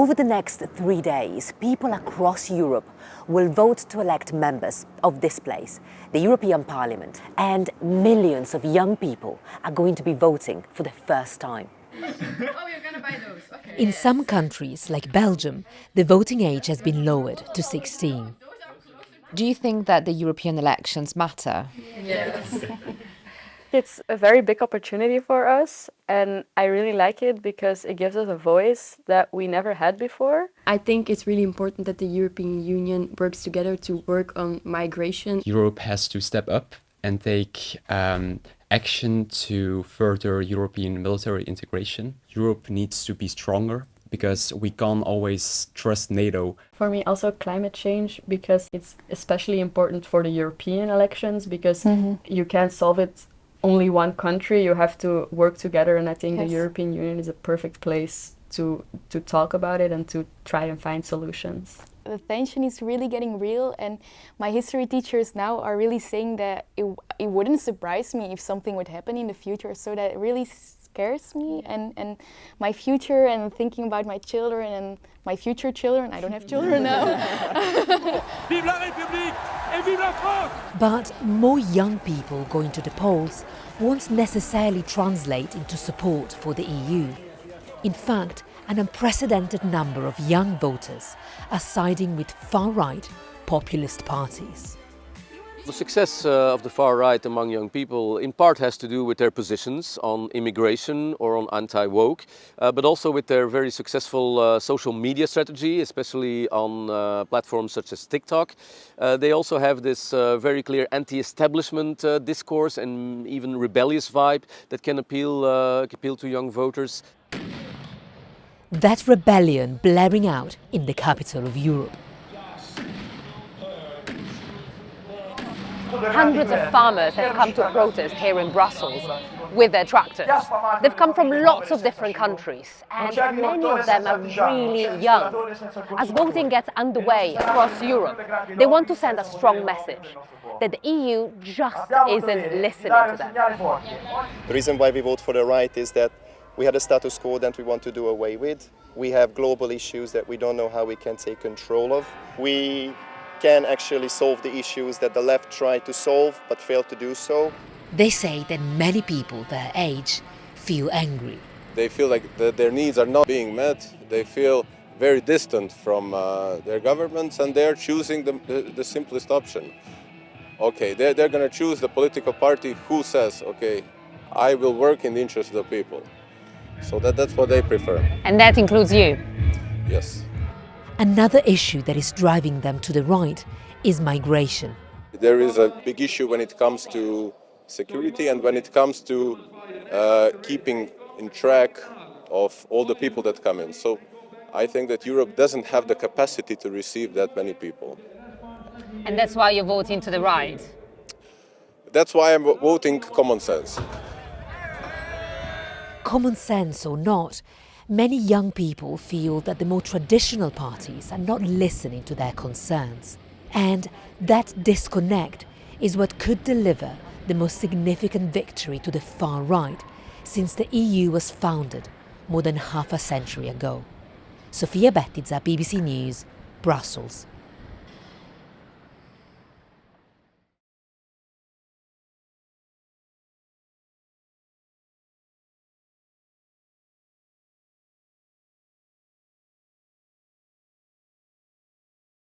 Over the next 3 days, people across Europe will vote to elect members of this place, the European Parliament, and millions of young people are going to be voting for the first time. Oh, you're gonna buy those. Okay. In some countries, like Belgium, the voting age has been lowered to 16. Do you think that the European elections matter? Yes. It's a very big opportunity for us, and I really like it because it gives us a voice that we never had before. I think it's really important that the European Union works together to work on migration. Europe has to step up and take action to further European military integration. Europe needs to be stronger because we can't always trust NATO. For me, also climate change, because it's especially important for the European elections, because you can't solve it only one country, you have to work together, and I think the European Union is a perfect place to talk about it and to try and find solutions. The tension is really getting real, and my history teachers now are really saying that it wouldn't surprise me if something would happen in the future, so that really scares me and my future, and thinking about my children and my future children. I don't have children now. Vive la République et vive la France! But more young people going to the polls won't necessarily translate into support for the EU. In fact, an unprecedented number of young voters are siding with far-right populist parties. The success of the far right among young people in part has to do with their positions on immigration or on anti-woke, but also with their very successful social media strategy, especially on platforms such as TikTok. They also have this very clear anti-establishment discourse and even rebellious vibe that can appeal to young voters. That rebellion blaring out in the capital of Europe. Hundreds of farmers have come to protest here in Brussels with their tractors. They've come from lots of different countries, and many of them are really young. As voting gets underway across Europe, they want to send a strong message that the EU just isn't listening to them. The reason why we vote for the right is that we had a status quo that we want to do away with. We have global issues that we don't know how we can take control of. We can actually solve the issues that the left tried to solve but failed to do so. They say that many people their age feel angry. They feel like their needs are not being met. They feel very distant from their governments, and they're choosing the simplest option. Okay, they're going to choose the political party who says, okay, I will work in the interest of the people. So that's what they prefer. And that includes you? Yes. Another issue that is driving them to the right is migration. There is a big issue when it comes to security and when it comes to keeping in track of all the people that come in. So I think that Europe doesn't have the capacity to receive that many people. And that's why you're voting to the right? That's why I'm voting common sense. Common sense or not, many young people feel that the more traditional parties are not listening to their concerns. And that disconnect is what could deliver the most significant victory to the far right since the EU was founded more than half a century ago. Sofia Bettiza, BBC News, Brussels.